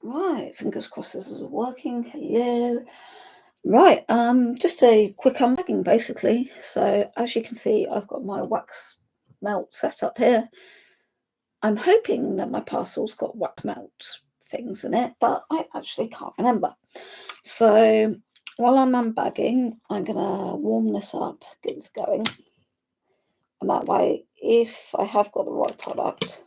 Right, fingers crossed this is working. Hello. Right, just a quick unbagging basically. So as you can see, I've got my wax melt set up here. I'm hoping that my parcel's got wax melt things in it, but I actually can't remember. So while I'm unbagging, I'm gonna warm this up, get this going. And that way, if I have got the right product,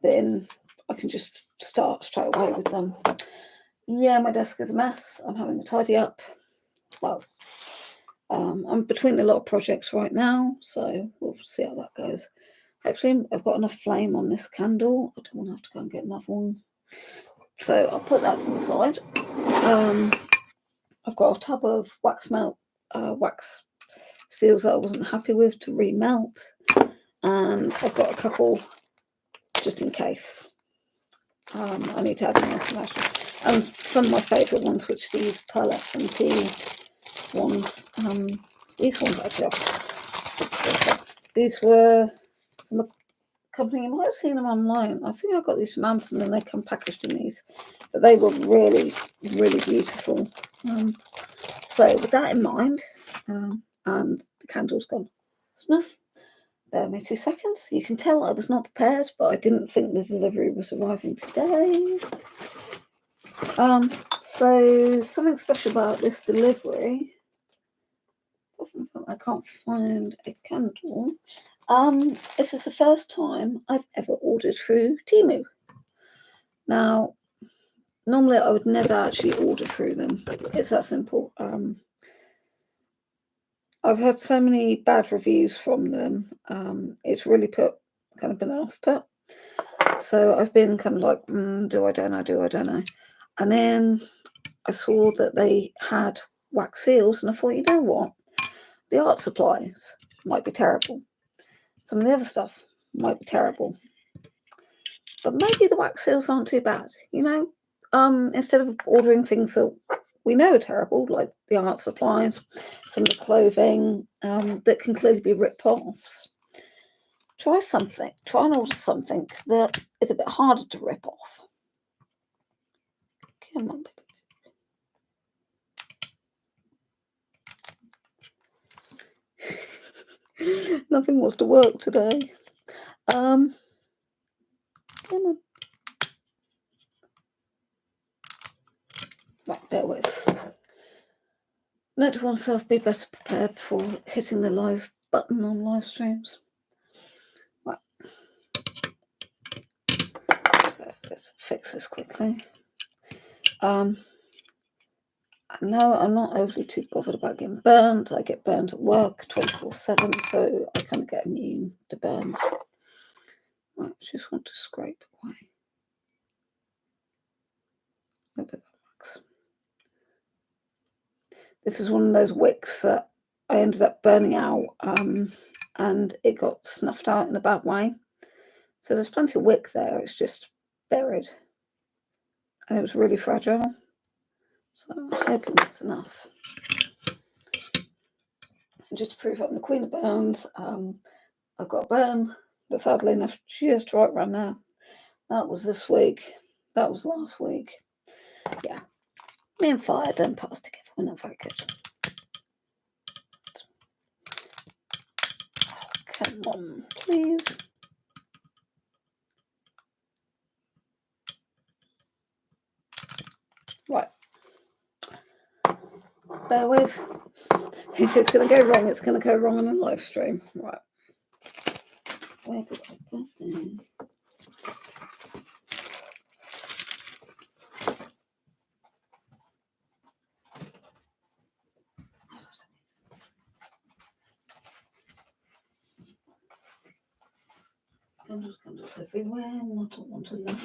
then I can just start straight away with them. Yeah, my desk is a mess. I'm having to tidy up. Well, I'm between a lot of projects right now, so we'll see how that goes. Hopefully I've got enough flame on this candle. I don't want to have to go and get another one. So I'll put that to the side. I've got a tub of wax seals that I wasn't happy with to remelt. And I've got a couple just in case. I need to add in some extra. And some of my favourite ones, which are these pearlescent ones. These ones actually these were from a company, you might have seen them online. I think I got these from Amazon and they come packaged in these, but they were really, really beautiful. So with that in mind, and the candle's gone snuff. Bear with me 2 seconds. You can tell I was not prepared, but I didn't think the delivery was arriving today. So something special about this delivery. I can't find a candle. This is the first time I've ever ordered through Temu. Now, normally I would never actually order through them. It's that simple. I've had so many bad reviews from them. It's really been an off put. So I've been kind of like, do I don't know. And then I saw that they had wax seals, and I thought, you know what? The art supplies might be terrible. Some of the other stuff might be terrible. But maybe the wax seals aren't too bad, you know? Instead of ordering things that we know are terrible, like the art supplies, some of the clothing that can clearly be rip-offs, try and order something that is a bit harder to rip off. Come on, baby. Nothing wants to work today. Come on. Right, bear with. Note to oneself, be better prepared before hitting the live button on live streams. Right. So let's fix this quickly. No, I'm not overly too bothered about getting burnt. I get burnt at work 24/7, so I kind of get immune to burns. Right, I just want to scrape away a bit of wax. This is one of those wicks that I ended up burning out, and it got snuffed out in a bad way. So there's plenty of wick there. It's just buried, and it was really fragile. So I'm hoping that's enough. And just to prove I'm the queen of burns, I've got a burn that's oddly enough just right around now. That was this week. That was last week. Yeah. Me and fire don't pass together. We're not very good. Oh, come on, please. Right. Bear with. If it's going to go wrong, it's going to go wrong on a live stream. Right. Where did I put them? Candles everywhere. Not all want to love.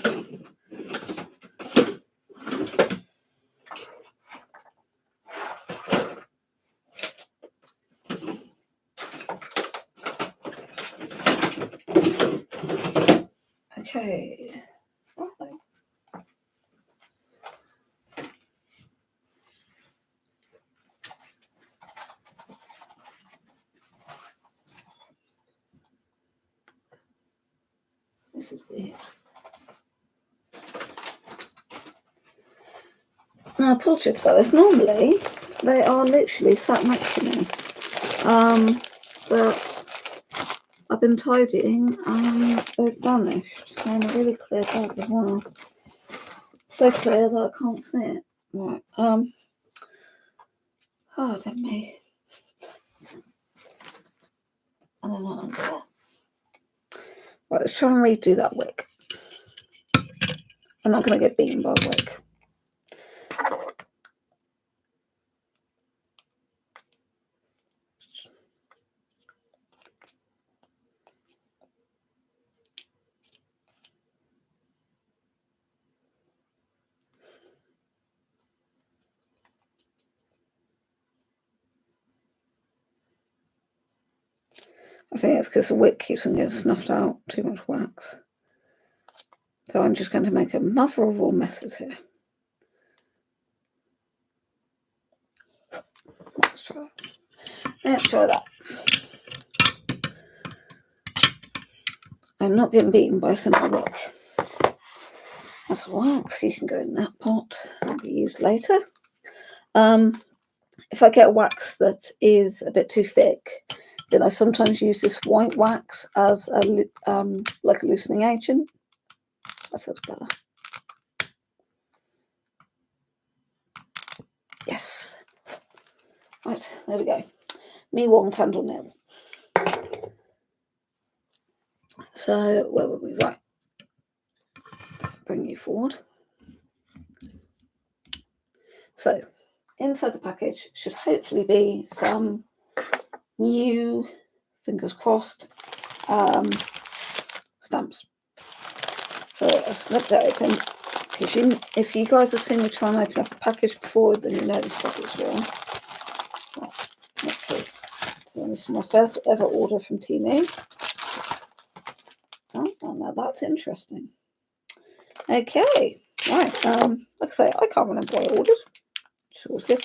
Okay. Right. This is weird. Now, apologies about this. Normally, they are literally sat next to me. But I've been tidying and they've vanished. They're in a really clear bag as well. So clear that I can't see it. Right. Oh, damn me. And then under there. Right, let's try and redo that wig. I'm not going to get beaten by a wig. I think it's because the wick keeps on getting snuffed out. Too much wax. So I'm just going to make a mother of all messes here. Let's try that. Let's try that. I'm not getting beaten by a simple wick. That's wax. You can go in that pot and be used later. If I get a wax that is a bit too thick, then I sometimes use this white wax as a like a loosening agent. That feels better. Yes. Right, there we go. Me one candle nail. So where were we? Right. Bring you forward. So inside the package should hopefully be some new, fingers crossed, stamps. So I've slipped it open because if you guys have seen me try and open up a package before, then you know the stuff is wrong. Right, let's see. So this is my first ever order from Temu. Oh, well, now that's interesting. Okay, right. Like I say, I can't remember what I ordered. Which was good.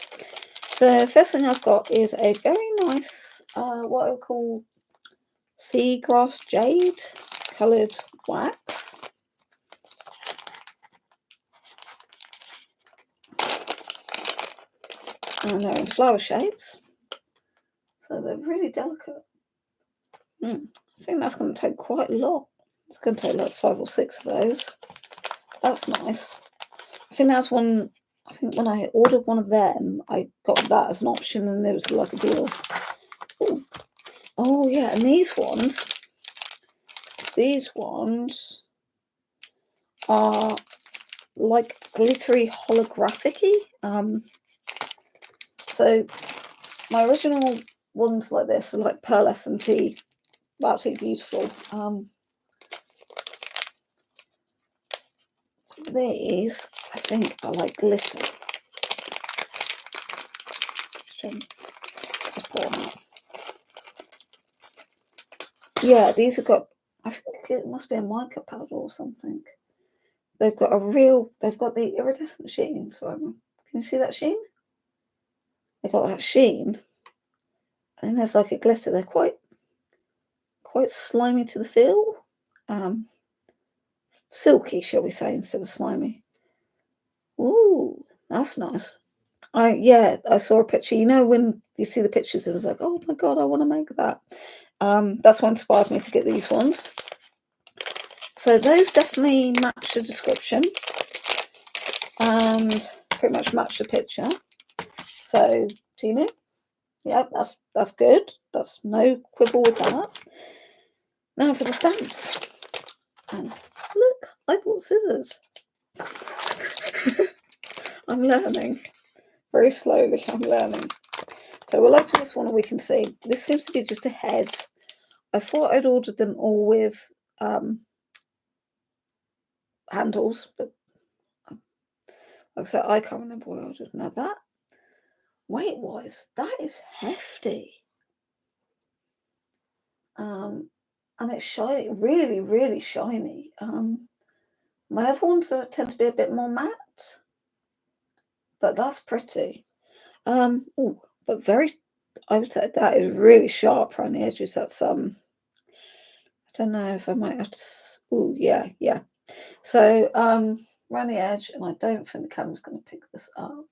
The first thing I've got is a very nice, what I would call seagrass jade coloured wax. And they're in flower shapes. So they're really delicate. I think that's going to take quite a lot. It's going to take like 5 or 6 of those. That's nice. I think that's one. I think when I ordered one of them, I got that as an option and there was like a deal. Ooh. Oh, yeah. And these ones are like glittery holographic-y. So my original ones like this are like pearlescent-y, absolutely beautiful. These, I think, are like glitter. Let's pour them out. Yeah, these have got, I think it must be a mica powder or something. They've got the iridescent sheen. So can you see that sheen? They've got that sheen. And there's like a glitter. They're quite slimy to the feel. Silky, shall we say, instead of slimy. Ooh, that's nice. I saw a picture. You know when you see the pictures, it's like, oh my god, I want to make that. That's what inspired me to get these ones. So those definitely match the description and pretty much match the picture. So Temu, yeah, that's good. That's no quibble with that. Now for the stamps. And look, I bought scissors. I'm learning. Very slowly, I'm learning. So we'll open this one and we can see. This seems to be just a head. I thought I'd ordered them all with handles, but like I said, I can't remember what I ordered. Now that, weight-wise, that is hefty. And it's shiny, really, really shiny. My other ones tend to be a bit more matte, but that's pretty. But very, I would say that is really sharp around the edges. That's I don't know if I might have to. Oh yeah. So around the edge, and I don't think the camera's going to pick this up.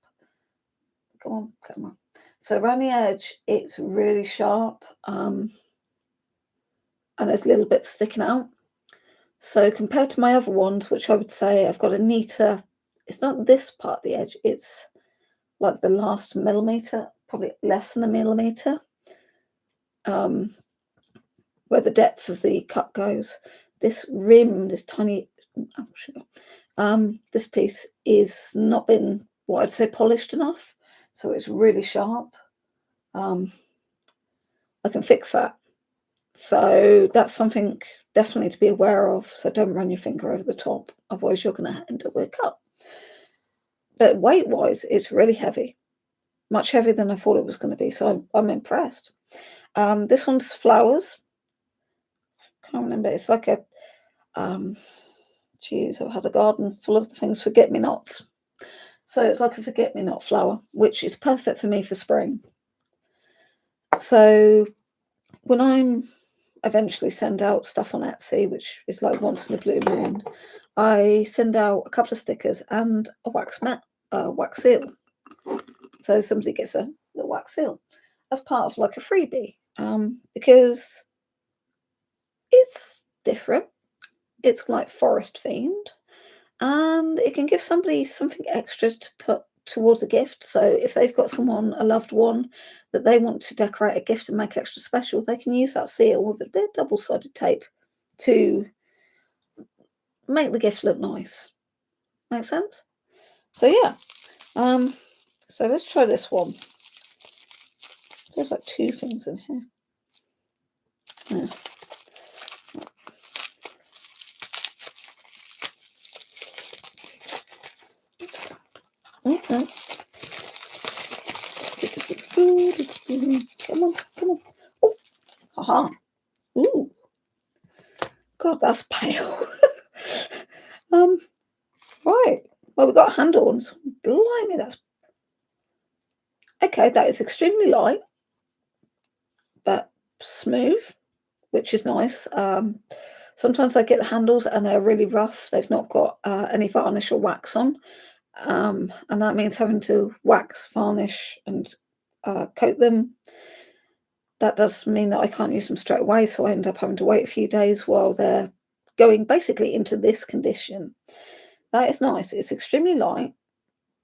Come on, camera. So around the edge, it's really sharp, and there's little bits sticking out. So compared to my other ones, which I would say I've got a neater, it's not this part of the edge, it's like the last millimetre, probably less than a millimetre, where the depth of the cut goes. This rim, this tiny, oh, sugar, this piece is not been what I'd say polished enough, so it's really sharp. I can fix that. So that's something definitely to be aware of. So don't run your finger over the top, otherwise you're going to end up with a cut. But weight-wise, it's really heavy, much heavier than I thought it was going to be. So I'm impressed. This one's flowers. Can't remember. It's like a, geez, I've had a garden full of things forget-me-nots. So it's like a forget-me-not flower, which is perfect for me for spring. So when I'm eventually send out stuff on Etsy, which is like once in a blue moon, I send out a couple of stickers and a wax seal. So somebody gets a little wax seal as part of like a freebie, because it's different. It's like forest themed, and it can give somebody something extra to put towards a gift. So if they've got someone, a loved one, that they want to decorate a gift and make extra special, they can use that seal with a bit of double-sided tape to make the gift look nice. Make sense? So yeah. So let's try this one. There's like two things in here. Yeah. Okay. Come on, come on. Oh, haha. Ooh. God, that's pale. Right. Well, we've got hand-ons. Blimey, that's okay. That is extremely light, but smooth, which is nice. Sometimes I get the handles and they're really rough. They've not got any varnish or wax on. And that means having to wax, varnish, and coat them. That does mean that I can't use them straight away, so I end up having to wait a few days while they're going basically into this condition. That is nice. It's extremely light.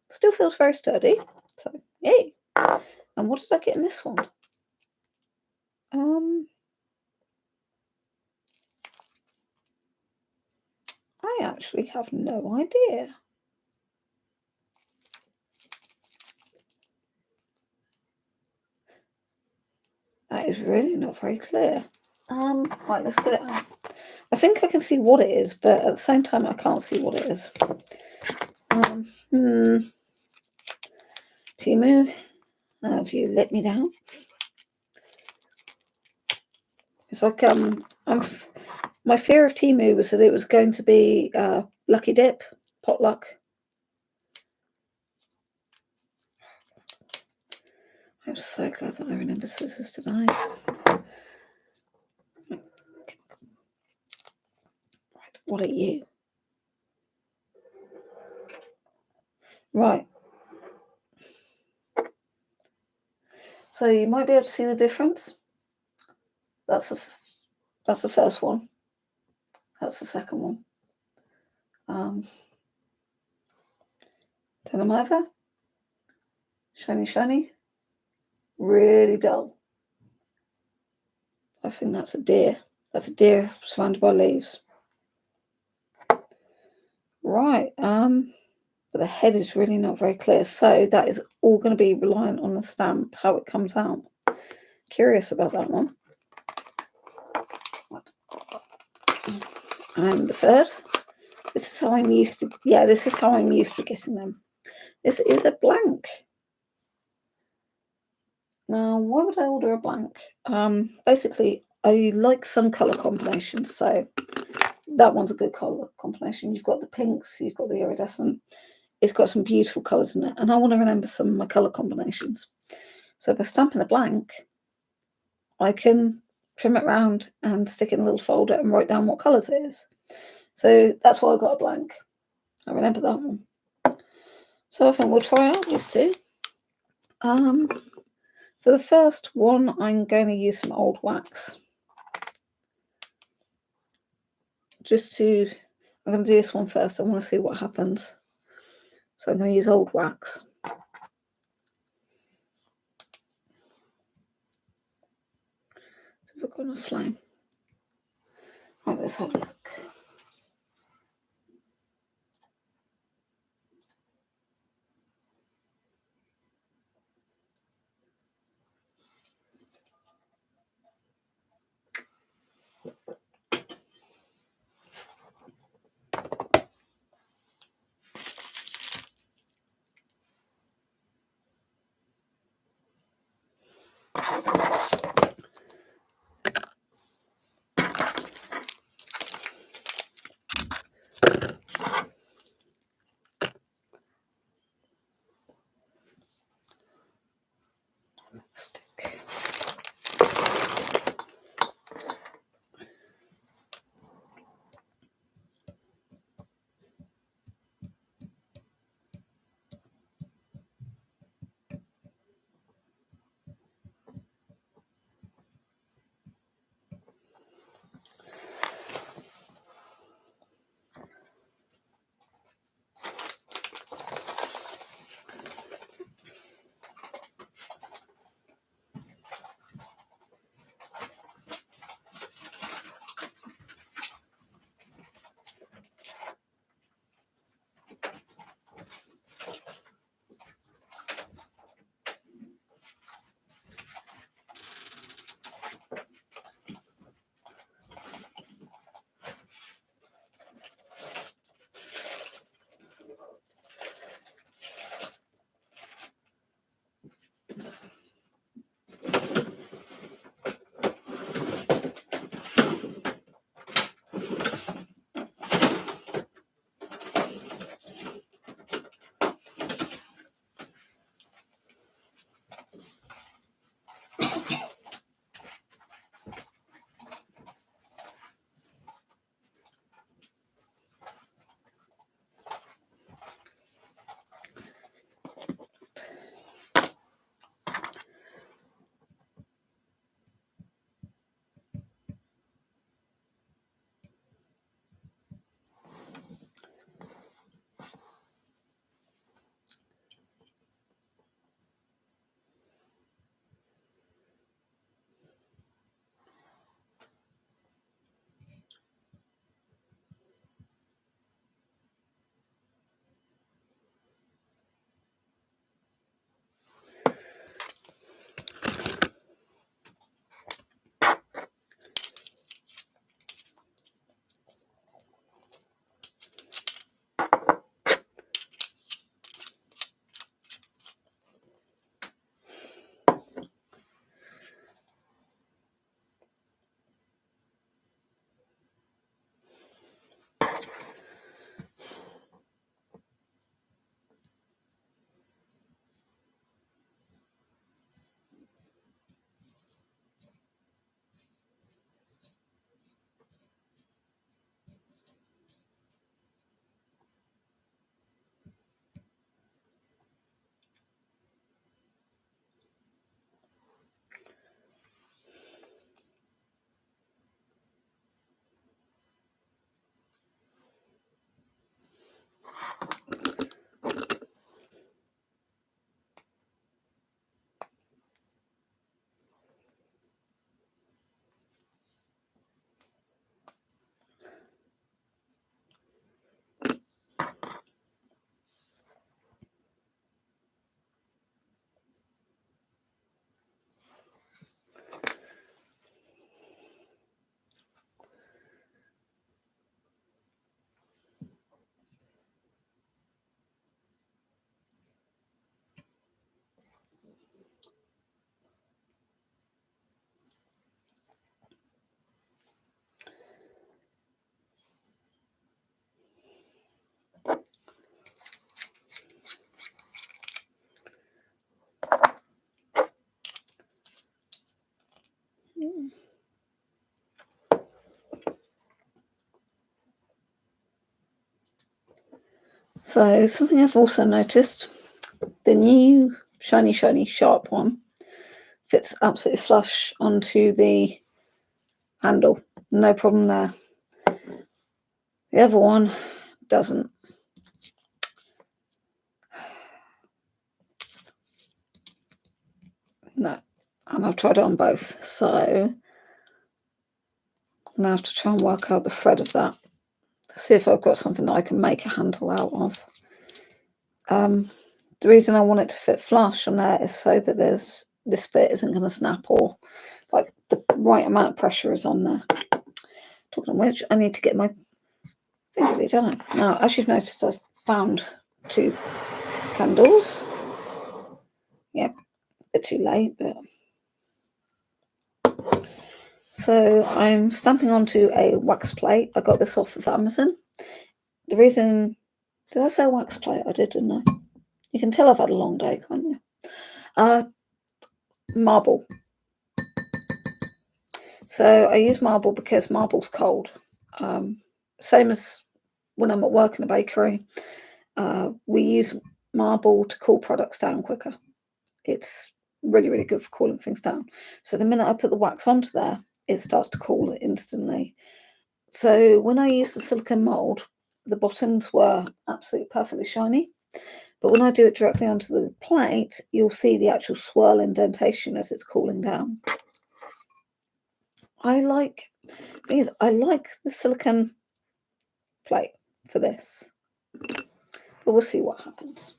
Still feels very sturdy. So, yay. And what did I get in this one? I actually have no idea. That is really not very clear. Right, let's get it out. I think I can see what it is, but at the same time, I can't see what it is. Temu, have you let me down? It's like my fear of Temu was that it was going to be Lucky Dip, potluck. I'm so glad that I remember scissors today. Right, what are you? Right. So you might be able to see the difference. That's the first one. That's the second one. Turn them over. Shiny, shiny. Really dull. I think that's a deer. That's a deer surrounded by leaves. Right. But the head is really not very clear. So that is all going to be reliant on the stamp, how it comes out. Curious about that one. And the third. This is how I'm used to. Yeah, this is how I'm used to getting them. This is a blank. Now, why would I order a blank? Basically, I like some colour combinations. So that one's a good colour combination. You've got the pinks, you've got the iridescent. It's got some beautiful colours in it. And I want to remember some of my colour combinations. So by stamping a blank, I can trim it round and stick it in a little folder and write down what colours it is. So that's why I got a blank. I remember that one. So I think we'll try out these two. For the first one, I'm going to use some old wax. I'm going to do this one first. I want to see what happens. So I'm going to use old wax. So we've got a flame. Right, let's have a look. Stick. So something I've also noticed, the new shiny sharp one fits absolutely flush onto the handle. No problem there. The other one doesn't. No. And I've tried it on both. So I'm going to have to try and work out the thread of that. See if I've got something that I can make a handle out of. The reason I want it to fit flush on there is so that this bit isn't going to snap, or like the right amount of pressure is on there. Talking of which, I need to get my fingers done. Now, as you've noticed, I've found 2 candles. Yep, a bit too late, but so I'm stamping onto a wax plate. I got this off of Amazon. The reason, did I say wax plate? I did, didn't I? You can tell I've had a long day, can't you? Marble. So I use marble because marble's cold. Same as when I'm at work in a bakery. We use marble to cool products down quicker. It's really good for cooling things down. So the minute I put the wax onto there, it starts to cool instantly. So when I used the silicone mould, the bottoms were absolutely perfectly shiny. But when I do it directly onto the plate, you'll see the actual swirl indentation as it's cooling down. I like the silicone plate for this, but we'll see what happens.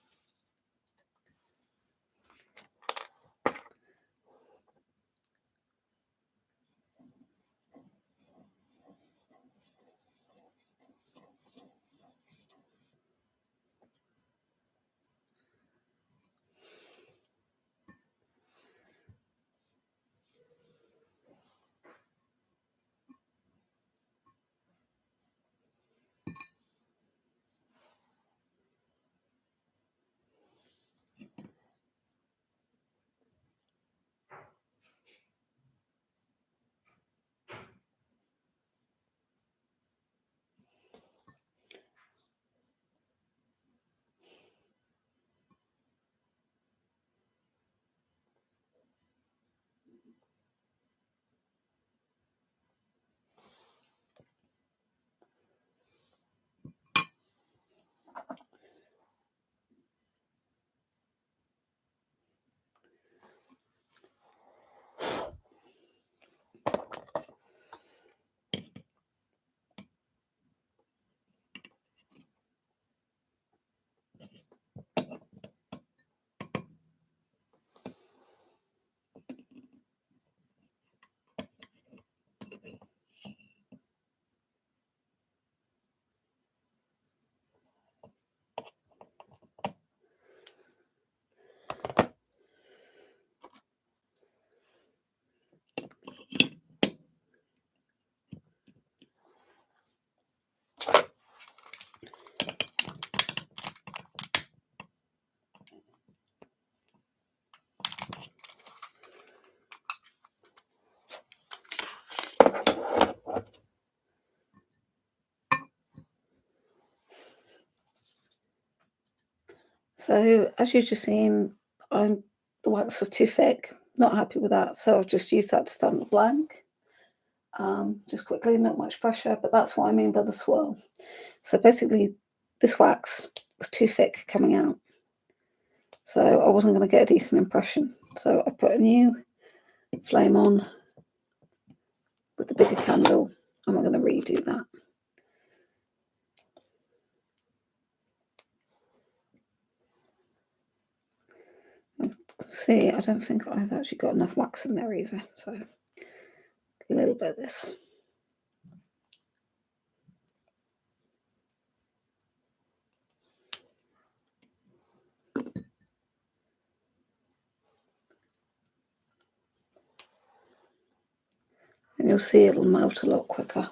So as you've just seen, the wax was too thick. Not happy with that, so I've just used that to stamp the blank. Just quickly, not much pressure, but that's what I mean by the swirl. So basically, this wax was too thick coming out, so I wasn't going to get a decent impression. So I put a new flame on with the bigger candle, and we're going to redo that. See, I don't think I've actually got enough wax in there either, so a little bit of this. And you'll see it'll melt a lot quicker.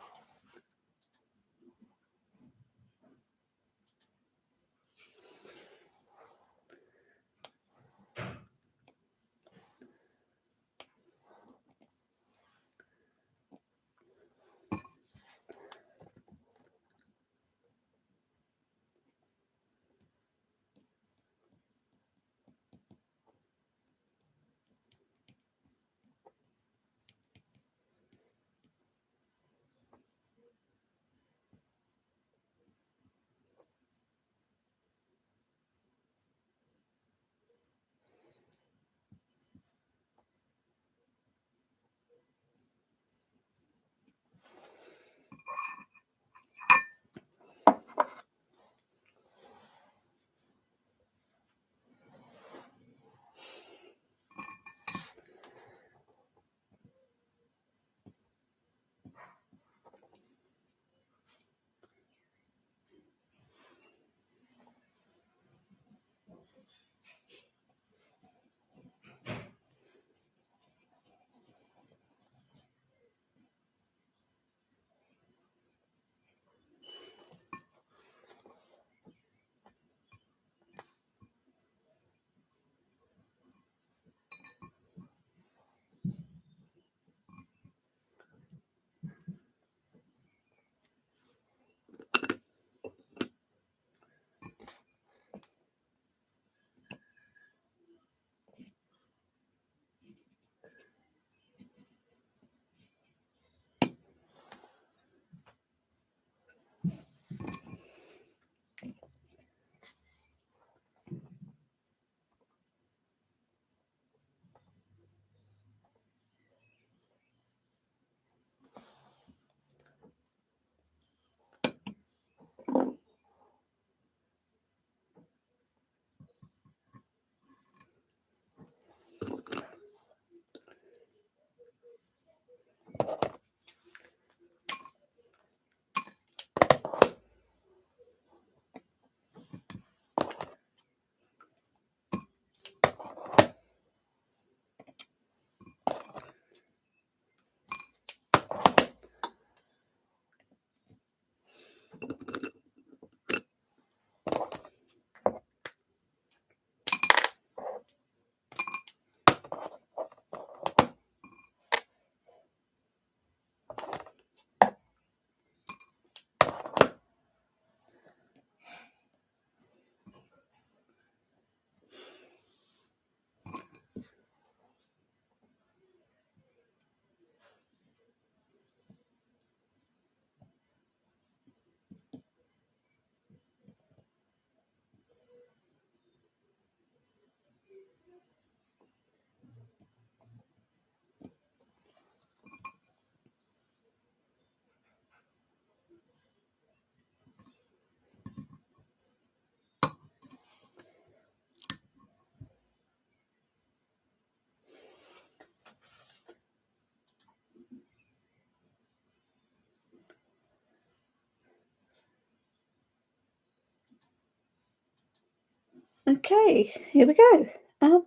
Okay, here we go.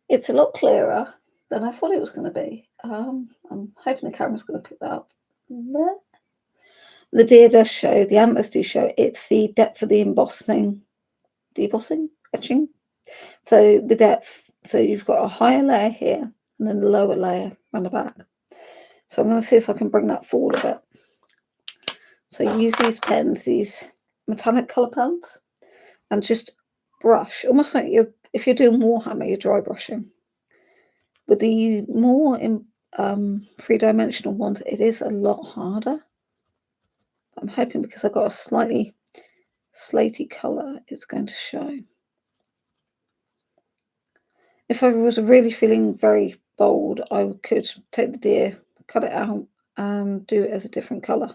It's a lot clearer than I thought it was going to be. I'm hoping the camera's going to pick that up. There. The deer does show, the antlers do show. It's the depth of the embossing, etching. So the depth, so you've got a higher layer here and then the lower layer around the back. So I'm going to see if I can bring that forward a bit. So use these pens, these metallic colour pens, and just brush, almost like if you're doing Warhammer, you're dry brushing. With the more three-dimensional ones, it is a lot harder. I'm hoping because I've got a slightly slaty colour, it's going to show. If I was really feeling very bold, I could take the deer, cut it out, and do it as a different colour.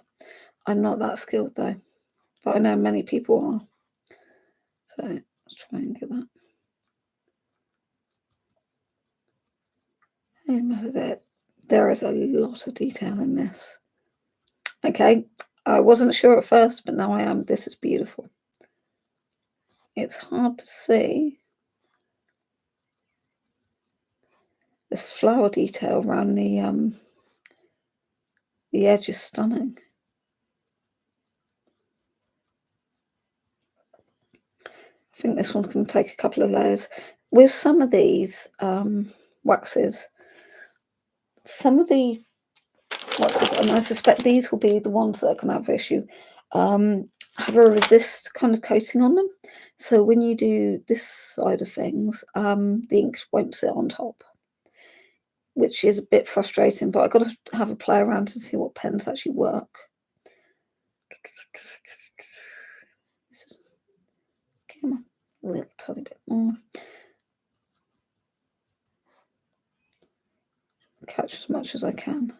I'm not that skilled though, but I know many people are. So let's try and get that. There is a lot of detail in this. Okay, I wasn't sure at first, but now I am. This is beautiful. It's hard to see. The flower detail around the edge is stunning. I think this one's going to take a couple of layers. With some of these waxes, some of the waxes, and I suspect these will be the ones that are going to have issue, have a resist kind of coating on them. So when you do this side of things, the ink won't sit on top, which is a bit frustrating, but I've got to have a play around to see what pens actually work. Come on, a little tiny bit more. Catch as much as I can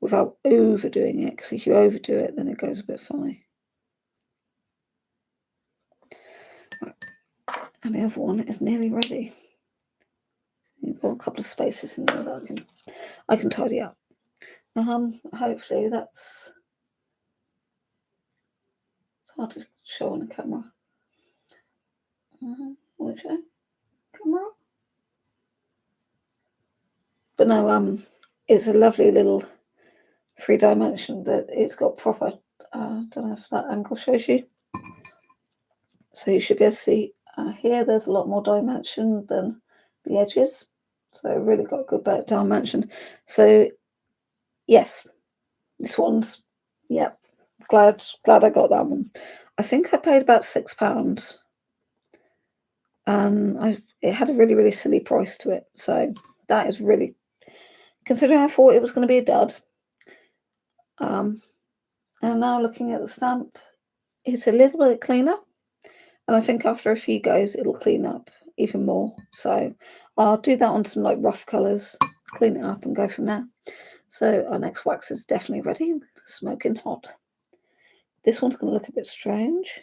without overdoing it, because if you overdo it, then it goes a bit funny. Right. And the other one is nearly ready. You've got a couple of spaces in there that I can tidy up. Hopefully that's, it's hard to show on the camera. Which camera? But no, it's a lovely little 3-dimension that it's got proper. Don't know if that angle shows you. So you should be able to see here. There's a lot more dimension than the edges. So really got a good bit of dimension. So yes, this one's, yeah, glad I got that one. I think I paid about £6, and it had a really, really silly price to it. So that is really, considering I thought it was going to be a dud. And now looking at the stamp, it's a little bit cleaner, and I think after a few goes it'll clean up even more. So I'll do that on some like rough colours, clean it up and go from there. So our next wax is definitely ready, smoking hot. This one's going to look a bit strange.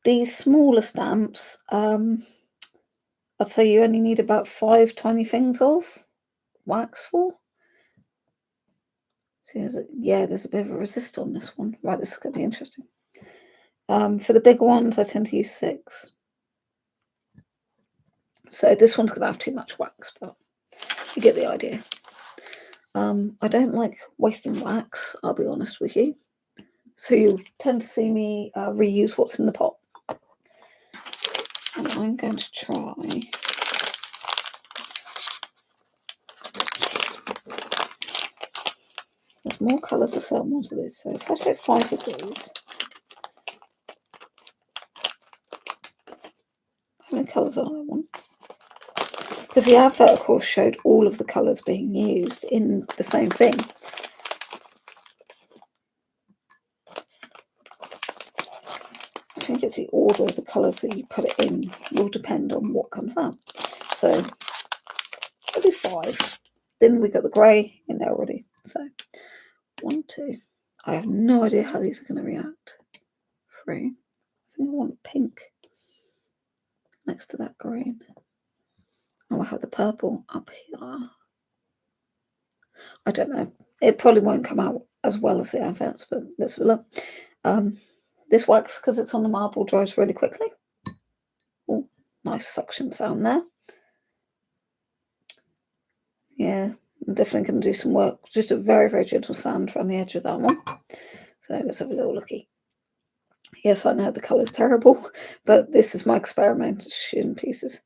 These smaller stamps, I'd say you only need about 5 tiny things of wax for. See, there's a bit of a resist on this one. Right, this is going to be interesting. For the bigger ones, I tend to use 6. So this one's going to have too much wax, but you get the idea. I don't like wasting wax, I'll be honest with you. So you'll tend to see me reuse what's in the pot. And I'm going to try. There's more colours of certain ones of these. So if I take 5 of these, how many colours are there? One? Because the advert, of course, showed all of the colours being used in the same thing. I think it's the order of the colours that you put it in will depend on what comes out. So I'll do 5. Then we got the grey in there already. So 1, 2. I have no idea how these are going to react. 3. I think I want pink next to that green. I'll have the purple up here. I don't know. It probably won't come out as well as the adverts, but let's have a look. This wax, because it's on the marble, dries really quickly. Oh, nice suction sound there. Yeah, I'm definitely going to do some work. Just a very, very gentle sand around the edge of that one. So let's have a little looky. Yes, I know the colour's terrible, but this is my experimentation pieces.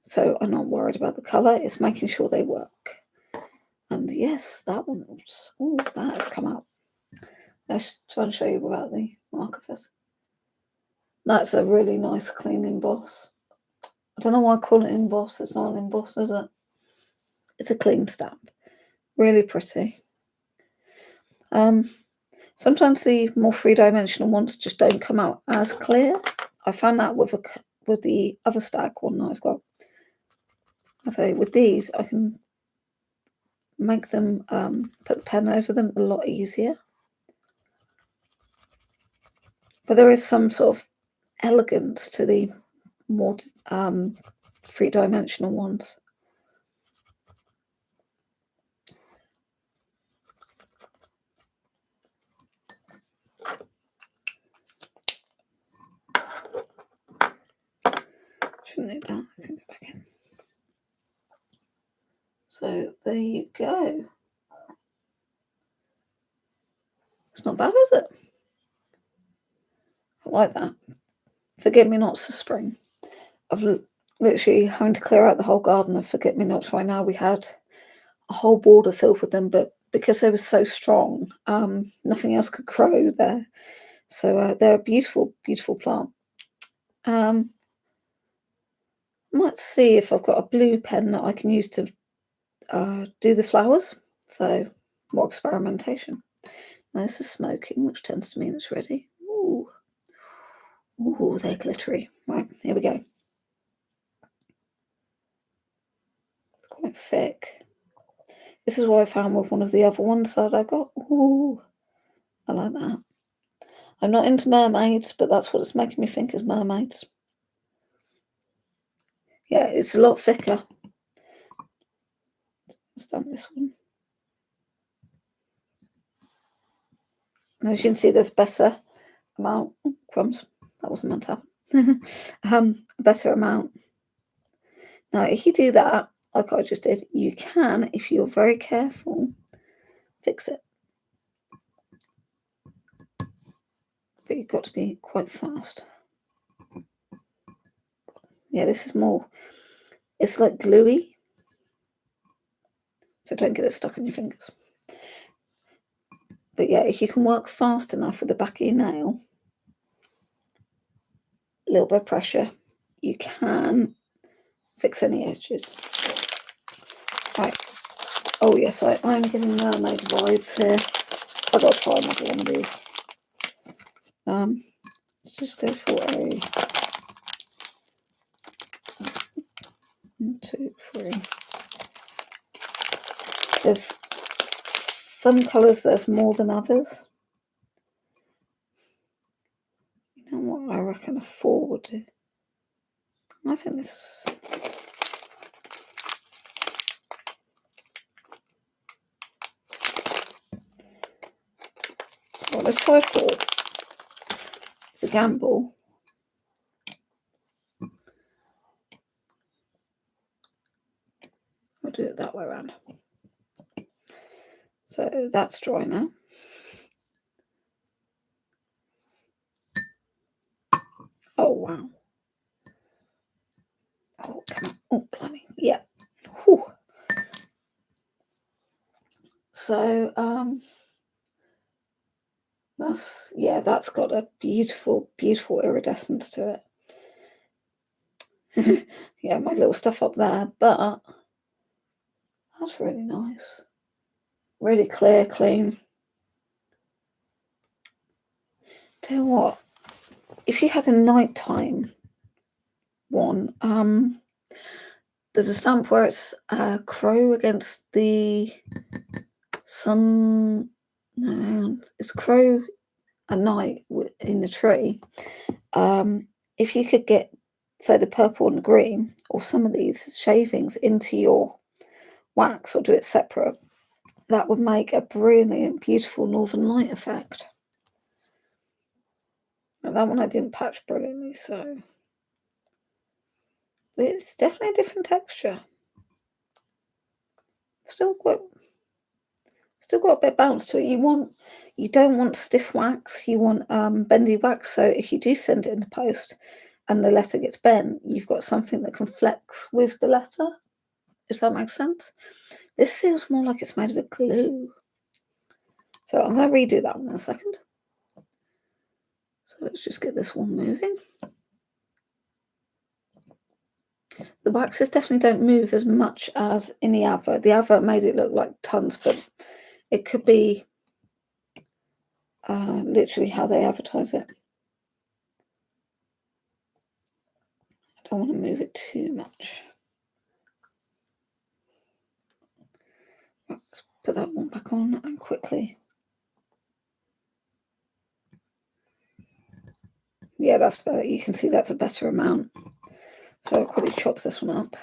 So I'm not worried about the colour. It's making sure they work. And yes, that one's... Oh, that has come out. Let's try and show you about the marker first. That's a really nice clean emboss. I don't know why I call it emboss. It's not an emboss, is it? It's a clean stamp. Really pretty. Sometimes the more three-dimensional ones just don't come out as clear. I found that with the other stag one that I've got. I say with these, I can make them put the pen over them a lot easier. But there is some sort of elegance to the more three-dimensional ones. Shouldn't need that. I can go back in. So there you go. It's not bad, is it? I like that. Forget-me-nots for spring. I've literally having to clear out the whole garden of forget-me-nots right now. We had a whole border filled with them, but because they were so strong, nothing else could grow there. So they're a beautiful, beautiful plant. I might see if I've got a blue pen that I can use to do the flowers. So more experimentation. Now this is smoking, which tends to mean it's ready. Ooh, ooh, they're glittery. Right, here we go. It's quite thick. This is what I found with one of the other ones that I got. Ooh, I like that. I'm not into mermaids, but that's what it's making me think is mermaids. Yeah, it's a lot thicker. Let's stamp this one. And as you can see, there's better amount. Oh, crumbs. That wasn't meant to happen. A better amount. Now, if you do that, like I just did, you can, if you're very careful, fix it. But you've got to be quite fast. Yeah, this is more, it's like gluey. So don't get it stuck on your fingers. But yeah, if you can work fast enough with the back of your nail, a little bit of pressure, you can fix any edges. Right. Oh yes, I'm getting mermaid vibes here. I've got to try another one of these. Let's just go for a 1, 2, 3. There's some colours there's more than others. You know what? I reckon a 4 would do. I think this is... Well, let's try 4. It's a gamble. I'll do it that way around. So that's dry now. Oh, wow. Oh, come on. Oh, blimey. Yeah. Whew. So, that's got a beautiful, beautiful iridescence to it. Yeah, my little stuff up there, but that's really nice. Really clear, clean. Tell you what, if you had a nighttime one, there's a stamp where it's a crow against the sun. No, hang on. It's a crow at night in the tree. If you could get, say, the purple and the green, or some of these shavings into your wax, or do it separate, that would make a brilliant, beautiful northern light effect. And that one I didn't patch brilliantly, so it's definitely a different texture. Still got a bit of bounce to it. You don't want stiff wax, you want bendy wax. So if you do send it in the post and the letter gets bent, you've got something that can flex with the letter, if that makes sense. This feels more like it's made of a glue. So I'm going to redo that one in a second. So let's just get this one moving. The waxes definitely don't move as much as in the advert. The advert made it look like tons, but it could be literally how they advertise it. I don't want to move it too much. Right, let's put that one back on and quickly. Yeah, that's better. You can see that's a better amount. So I'll quickly chop this one up.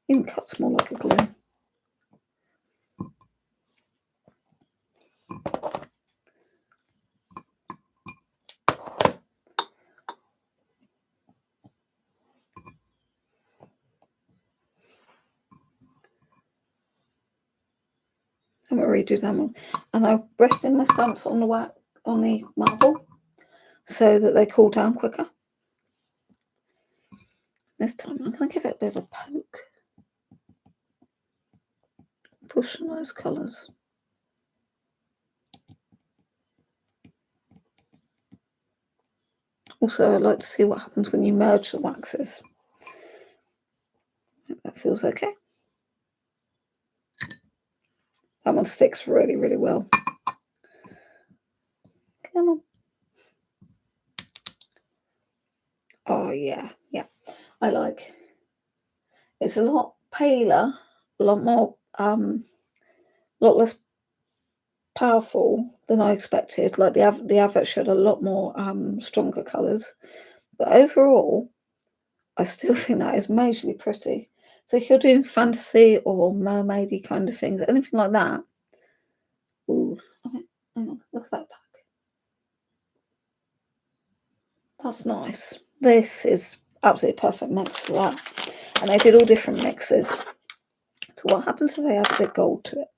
Even cuts more like a glue. I'm going to redo that one. And I'm resting my stamps on the marble so that they cool down quicker. This time I'm going to give it a bit of a poke. Push some of those colours. Also, I'd like to see what happens when you merge the waxes. That feels okay. That one sticks really, really well. Come on. Oh, yeah. I like. It's a lot paler, a lot more, a lot less powerful than I expected. Like the advert showed a lot more stronger colours. But overall, I still think that is majorly pretty. So if you're doing fantasy or mermaidy kind of things, anything like that. Ooh, hang on, look at that back. That's nice. This is absolutely perfect mix for that. And they did all different mixes. So what happens if I add a bit gold to it?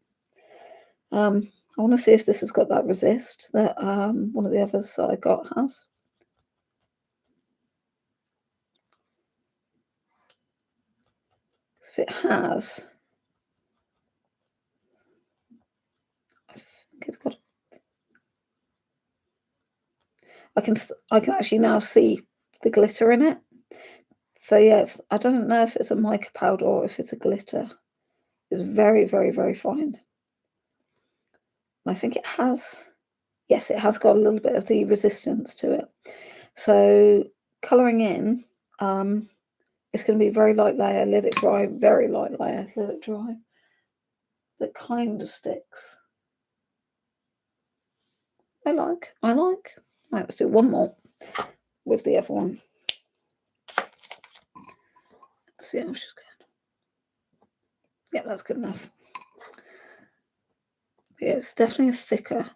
I want to see if this has got that resist that one of the others that I got has. If it has, I think it's got. I can actually now see the glitter in it. So yes, I don't know if it's a mica powder or if it's a glitter. It's very, very, very fine. And I think it has, yes, it has got a little bit of the resistance to it. So colouring in, it's going to be a very light layer, let it dry, very light layer, let it dry. That kind of sticks. I like. Right, let's do one more with the other one. Let's see how she's going. Yeah, that's good enough. Yeah, it's definitely a thicker.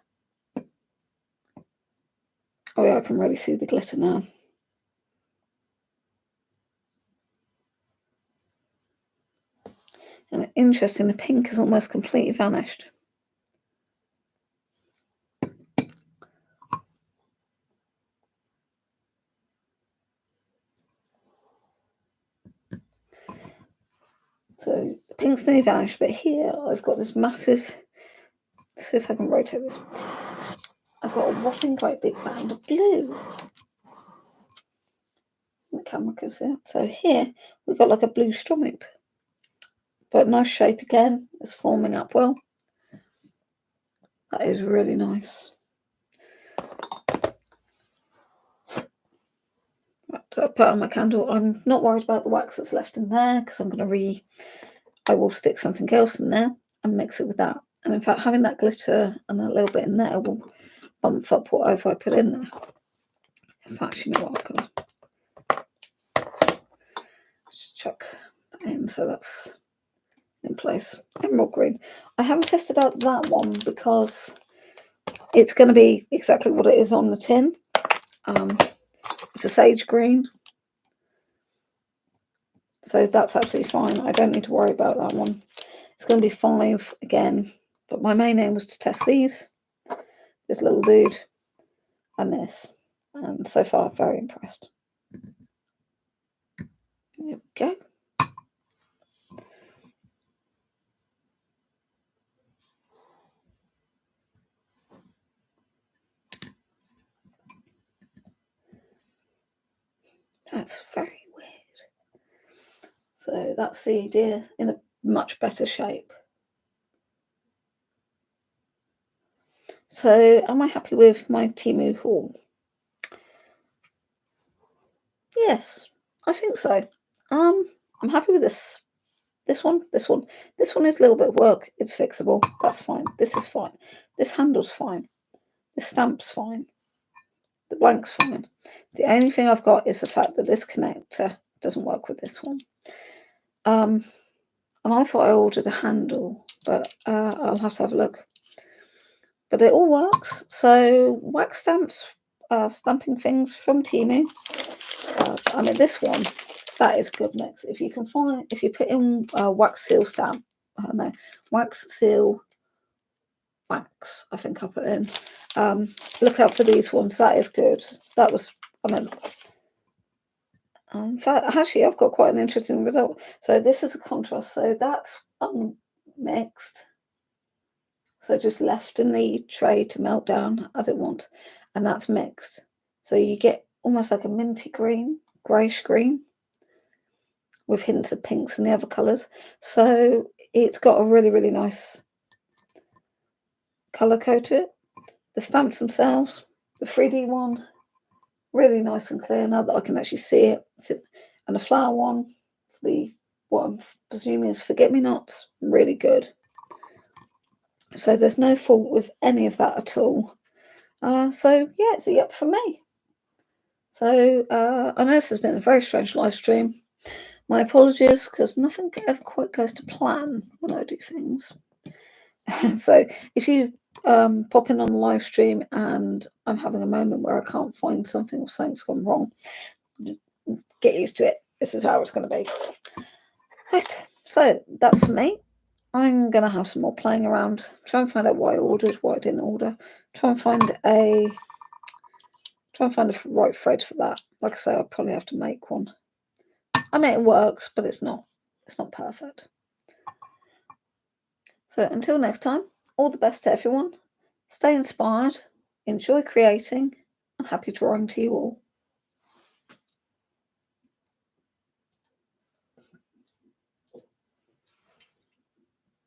Oh yeah, I can really see the glitter now. And interesting, the pink has almost completely vanished. So the pink's nearly vanished, but here I've got this massive, let's see if I can rotate this. I've got a whopping great big band of blue. The camera can see it. So here we've got like a blue stripe. But nice shape again. It's forming up well. That is really nice. Right, so I put on my candle. I'm not worried about the wax that's left in there because I'm going to I will stick something else in there and mix it with that. And in fact, having that glitter and a little bit in there will bump up whatever I put in there. In fact, you know what, I'm going to just chuck that in so that's in place. Emerald green. I haven't tested out that one because It's going to be exactly what it is on the tin. It's a sage green. So that's absolutely fine. I don't need to worry about that one. It's going to be 5 again. But my main aim was to test these. This little dude and this. And so far, very impressed. There we go. That's very weird. So that's the deer in a much better shape. So am I happy with my Temu haul? Yes, I think so. I'm happy with this. This one is a little bit of work. It's fixable. That's fine. This is fine. This handle's fine. The stamp's fine. The blank's fine. The only thing I've got is the fact that this connector doesn't work with this one. And I thought I ordered a handle, but I'll have to have a look. But it all works. So wax stamps, stamping things from Temu. I mean, this one, that is a good mix. If you can find, if you put in wax seal stamp, wax seal wax, I think I put in. Look out for these ones. That is good. That was, I mean, in fact, actually, I've got quite an interesting result. So this is a contrast. So that's unmixed. So just left in the tray to melt down as it wants. And that's mixed. So you get almost like a minty green, greyish green, with hints of pinks and the other colours. So it's got a really, really nice colour code to it. The stamps themselves, the 3D one, really nice and clear now that I can actually see it. And the flower one, what I'm presuming is forget-me-nots, really good. So there's no fault with any of that at all. So yeah, it's a yep for me. So I know this has been a very strange live stream. My apologies, because nothing ever quite goes to plan when I do things. So if you pop in on the live stream and I'm having a moment where I can't find something or something's gone wrong, get used to it. This is how it's going to be. Right, so that's for me. I'm going to have some more playing around, try and find out what I ordered, what I didn't order, try and find a right thread for that. Like I say, I'll probably have to make one. I mean, it works, but it's not perfect. So until next time, all the best to everyone. Stay inspired, enjoy creating, and happy drawing to you all.